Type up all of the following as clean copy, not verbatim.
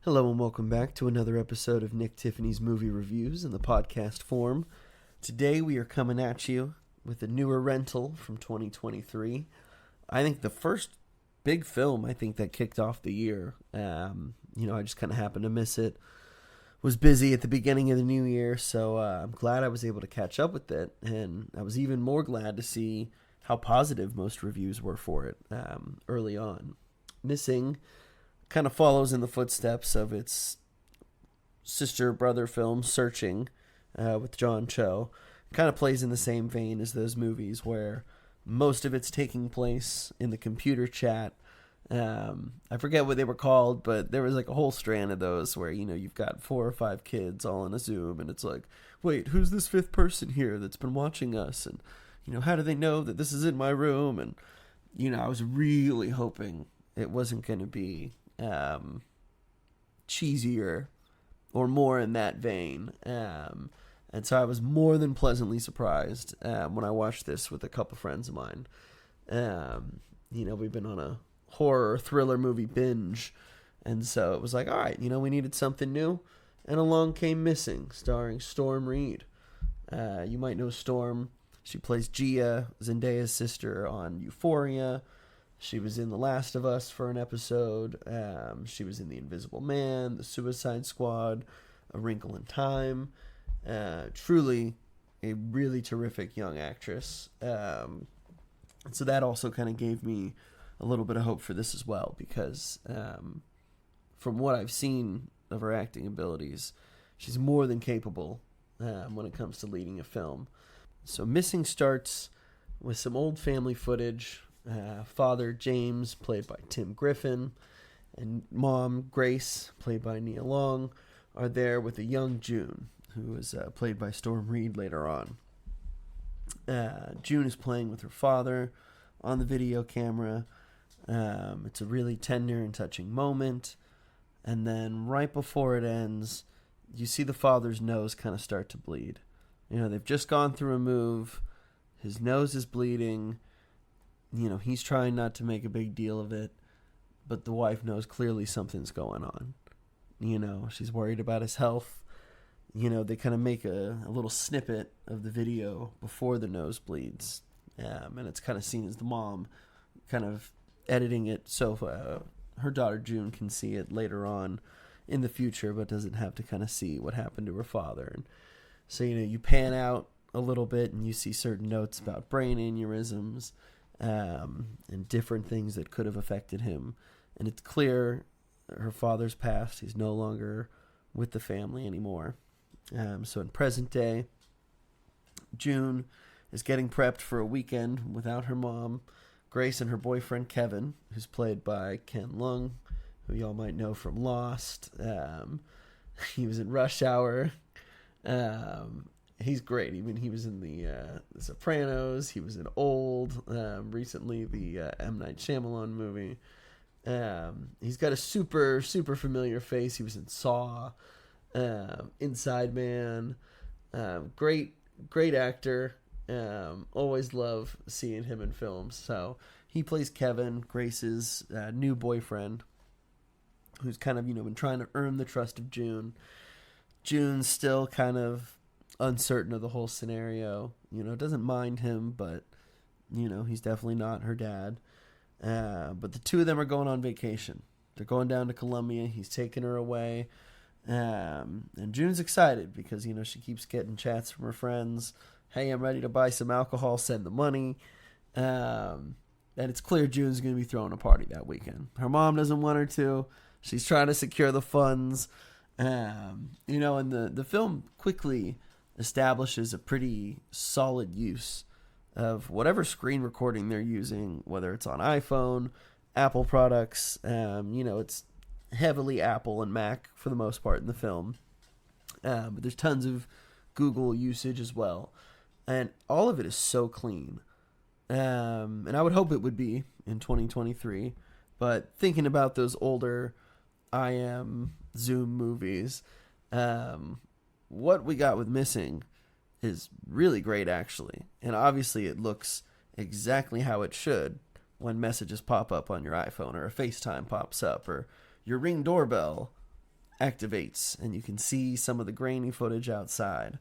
Hello and welcome back to another episode of Nick Tiffany's Movie Reviews in the podcast form. Today we are coming at you with a newer rental from 2023. I think the first big film that kicked off the year. I just kind of happened to miss it. Was busy at the beginning of the new year, so I'm glad I was able to catch up with it, and I was even more glad to see how positive most reviews were for it early on. Missing kind of follows in the footsteps of its sister-brother film, Searching, with John Cho. Kind of plays in the same vein as those movies where most of it's taking place in the computer chat. I forget what they were called, but there was like a whole strand of those where, you've got 4 or 5 kids all in a Zoom, and it's like, wait, who's this 5th person here that's been watching us? And, how do they know that this is in my room? And, I was really hoping it wasn't going to be cheesier or more in that vein. And so I was more than pleasantly surprised when I watched this with a couple friends of mine. We've been on a horror thriller movie binge, and so it was like, all right, we needed something new, and along came Missing, starring Storm Reid. You might know Storm. She plays Gia, Zendaya's sister on Euphoria. She was in The Last of Us for an episode. She was in The Invisible Man, The Suicide Squad, A Wrinkle in Time. Truly a really terrific young actress. So that also kind of gave me a little bit of hope for this as well, because from what I've seen of her acting abilities, she's more than capable when it comes to leading a film. So Missing starts with some old family footage. Father James, played by Tim Griffin, and Mom Grace, played by Nia Long, are there with a young June, who is played by Storm Reid later on. June is playing with her father on the video camera. It's a really tender and touching moment. And then right before it ends, you see the father's nose kind of start to bleed. They've just gone through a move. His nose is bleeding. He's trying not to make a big deal of it, but the wife knows clearly something's going on. She's worried about his health. They kind of make a little snippet of the video before the nose bleeds, and it's kind of seen as the mom kind of editing it so her daughter June can see it later on in the future, but doesn't have to kind of see what happened to her father. And so, you pan out a little bit and you see certain notes about brain aneurysms, and different things that could have affected him. And it's clear her father's passed. He's no longer with the family anymore. So in present day, June is getting prepped for a weekend without her mom. Grace and her boyfriend Kevin, who's played by Ken Leung, who y'all might know from Lost. He was in Rush Hour. He's great. He was in the Sopranos. He was in Old. Recently, the M. Night Shyamalan movie. He's got a super, super familiar face. He was in Saw, Inside Man. Great actor. Always love seeing him in films. So he plays Kevin, Grace's new boyfriend, who's kind of been trying to earn the trust of June. June's still kind of uncertain of the whole scenario, doesn't mind him, but he's definitely not her dad. But the two of them are going on vacation. They're going down to Colombia. He's taking her away, and June's excited because she keeps getting chats from her friends. Hey, I'm ready to buy some alcohol, send the money. And it's clear June's going to be throwing a party that weekend. Her mom doesn't want her to. She's trying to secure the funds. And the film quickly establishes a pretty solid use of whatever screen recording they're using, whether it's on iPhone, Apple products. It's heavily Apple and Mac for the most part in the film. But there's tons of Google usage as well. And all of it is so clean. And I would hope it would be in 2023. But thinking about those older IM Zoom movies, what we got with Missing is really great, actually. And obviously it looks exactly how it should when messages pop up on your iPhone, or a FaceTime pops up, or your Ring doorbell activates, and you can see some of the grainy footage outside.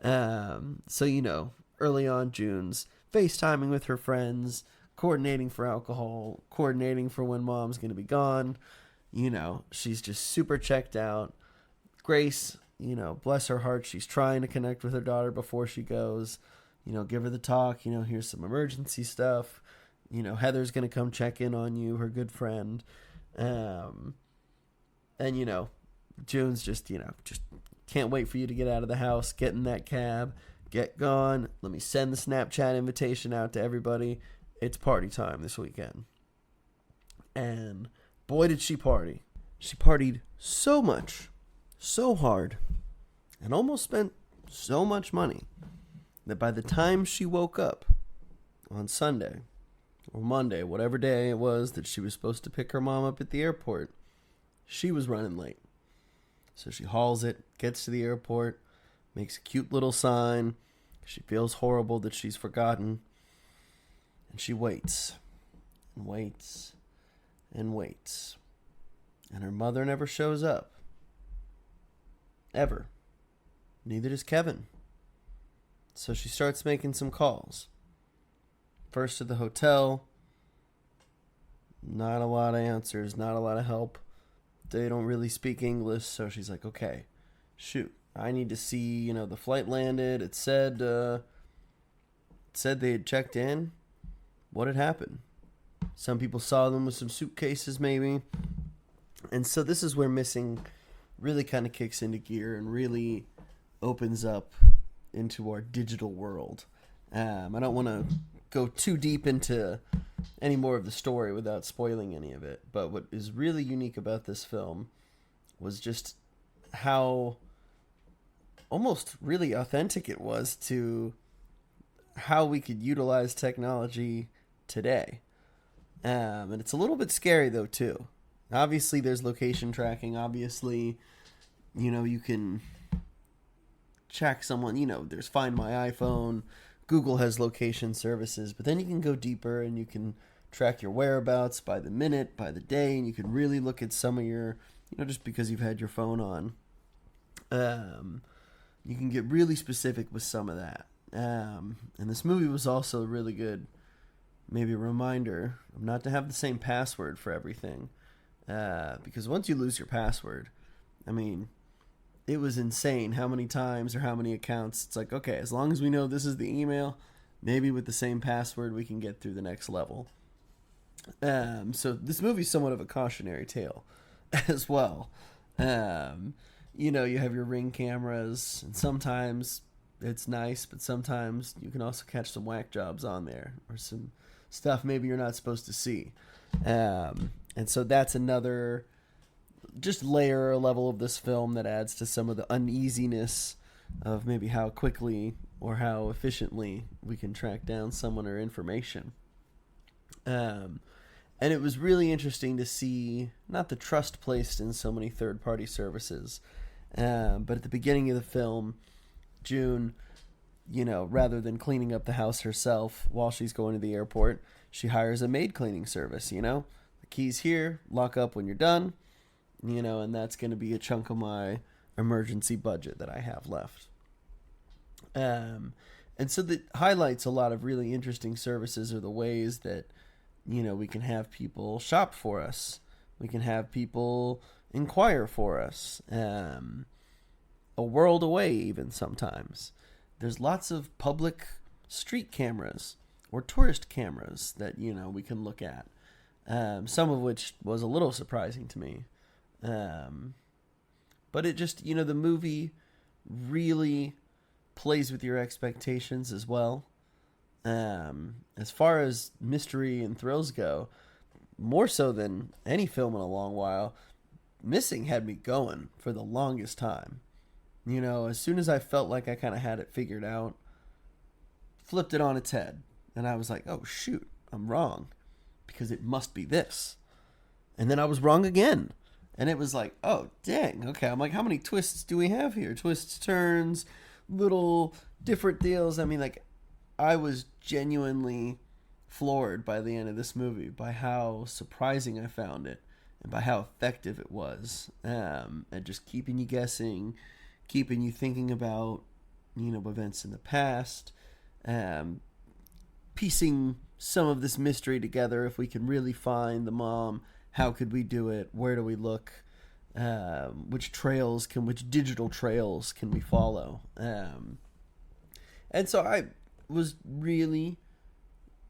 So, early on, June's FaceTiming with her friends, coordinating for alcohol, coordinating for when mom's going to be gone. She's just super checked out. Grace, bless her heart, she's trying to connect with her daughter before she goes. Give her the talk, here's some emergency stuff. Heather's going to come check in on you, her good friend. And, June's just can't wait for you to get out of the house, get in that cab, get gone. Let me send the Snapchat invitation out to everybody. It's party time this weekend. And boy, did she party. She partied so much, so hard, and almost spent so much money that by the time she woke up on Sunday or Monday, whatever day it was that she was supposed to pick her mom up at the airport, she was running late. So she hauls it, gets to the airport, makes a cute little sign. She feels horrible that she's forgotten. And she waits and waits and waits. And her mother never shows up. Ever. Neither does Kevin. So she starts making some calls. First to the hotel. Not a lot of answers, not a lot of help. They don't really speak English, so she's like, okay, shoot, I need to see, the flight landed. It said they had checked in. What had happened? Some people saw them with some suitcases, maybe. And so this is where missing really kind of kicks into gear and really opens up into our digital world. I don't want to go too deep into any more of the story without spoiling any of it. But what is really unique about this film was just how almost really authentic it was to how we could utilize technology today. And it's a little bit scary, though, too. Obviously, there's location tracking. Obviously, you can track someone. There's Find My iPhone. Google has location services. But then you can go deeper and you can track your whereabouts by the minute, by the day. And you can really look at some of your, just because you've had your phone on. You can get really specific with some of that. And this movie was also really good, maybe a reminder of not to have the same password for everything. Because once you lose your password, it was insane how many times or how many accounts. It's like, okay, as long as we know this is the email, maybe with the same password we can get through the next level. So this movie's somewhat of a cautionary tale as well. You have your Ring cameras, and sometimes it's nice, but sometimes you can also catch some whack jobs on there or some stuff maybe you're not supposed to see. And so that's another just layer or level of this film that adds to some of the uneasiness of maybe how quickly or how efficiently we can track down someone or information. And it was really interesting to see not the trust placed in so many third-party services, but at the beginning of the film, June, rather than cleaning up the house herself while she's going to the airport, she hires a maid cleaning service, The key's here, lock up when you're done, and that's going to be a chunk of my emergency budget that I have left. And so that highlights a lot of really interesting services, or the ways that, we can have people shop for us. We can have people inquire for us. A world away even sometimes. There's lots of public street cameras or tourist cameras that, we can look at. Some of which was a little surprising to me. But it just, the movie really plays with your expectations as well. As far as mystery and thrills go, more so than any film in a long while, Missing had me going for the longest time. As soon as I felt like I kind of had it figured out, flipped it on its head. And I was like, oh, shoot, I'm wrong. Because it must be this. And then I was wrong again. And it was like, oh, dang. Okay, I'm like, how many twists do we have here? Twists, turns, little different deals. I was genuinely floored by the end of this movie by how surprising I found it and by how effective it was, and just keeping you guessing, keeping you thinking about, events in the past, piecing some of this mystery together. If we can really find the mom, how could we do it? Where do we look? Which digital trails can we follow? And so I was really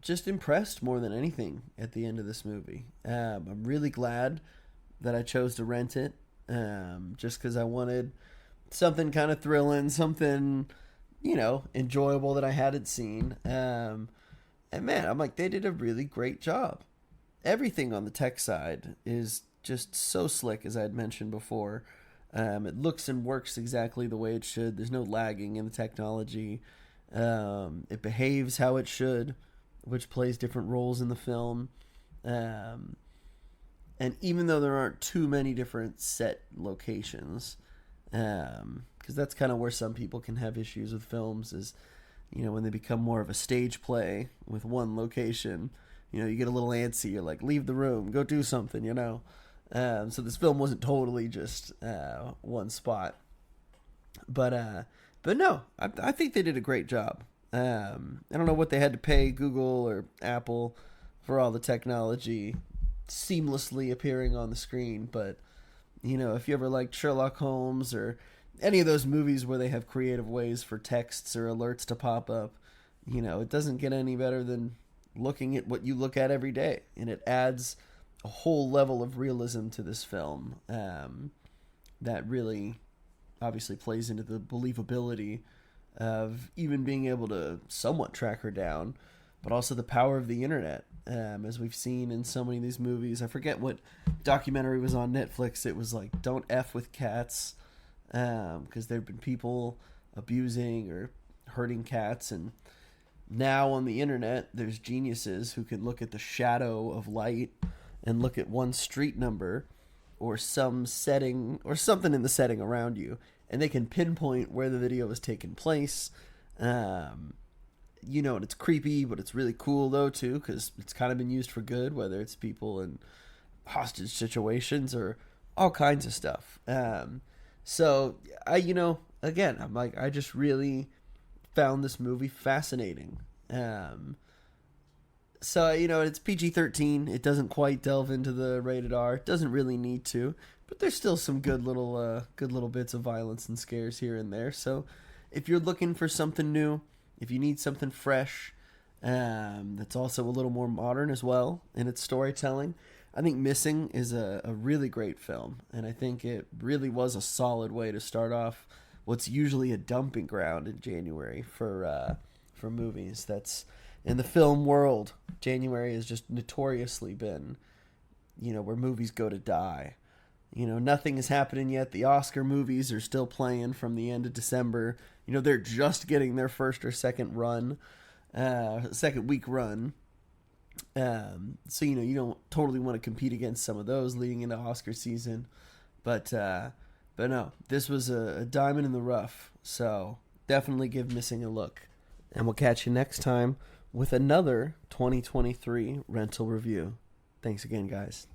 just impressed more than anything at the end of this movie. I'm really glad that I chose to rent it, just because I wanted something kind of thrilling, something, enjoyable that I hadn't seen. And man, I'm like, they did a really great job. Everything on the tech side is just so slick, as I had mentioned before. It looks and works exactly the way it should. There's no lagging in the technology. It behaves how it should, which plays different roles in the film. And even though there aren't too many different set locations, because that's kind of where some people can have issues with films, is, when they become more of a stage play with one location, you get a little antsy. You're like, leave the room, go do something, So this film wasn't totally just one spot. But no, I think they did a great job. I don't know what they had to pay Google or Apple for all the technology seamlessly appearing on the screen, but if you ever liked Sherlock Holmes or any of those movies where they have creative ways for texts or alerts to pop up, it doesn't get any better than looking at what you look at every day, and it adds a whole level of realism to this film that really obviously plays into the believability of even being able to somewhat track her down, but also the power of the internet, as we've seen in so many of these movies. I forget what documentary was on Netflix. It was like, don't F with cats, because there have been people abusing or hurting cats, and now on the internet there's geniuses who can look at the shadow of light and look at one street number or some setting or something in the setting around you, and they can pinpoint where the video was taking place. And it's creepy, but it's really cool though too, because it's kind of been used for good, whether it's people in hostage situations or all kinds of stuff. So again, I'm like, I just really found this movie fascinating. So it's PG-13. It doesn't quite delve into the rated R. It doesn't really need to, but there's still some good little bits of violence and scares here and there. So if you're looking for something new, if you need something fresh, that's also a little more modern as well in its storytelling, I think Missing is a really great film, and I think it really was a solid way to start off what's usually a dumping ground in January for movies. That's in the film world. January has just notoriously been, where movies go to die. Nothing is happening yet. The Oscar movies are still playing from the end of December. They're just getting their first or second week run. So, you don't totally want to compete against some of those leading into Oscar season. But no, this was a diamond in the rough. So definitely give Missing a look. And we'll catch you next time with another 2023 rental review. Thanks again, guys.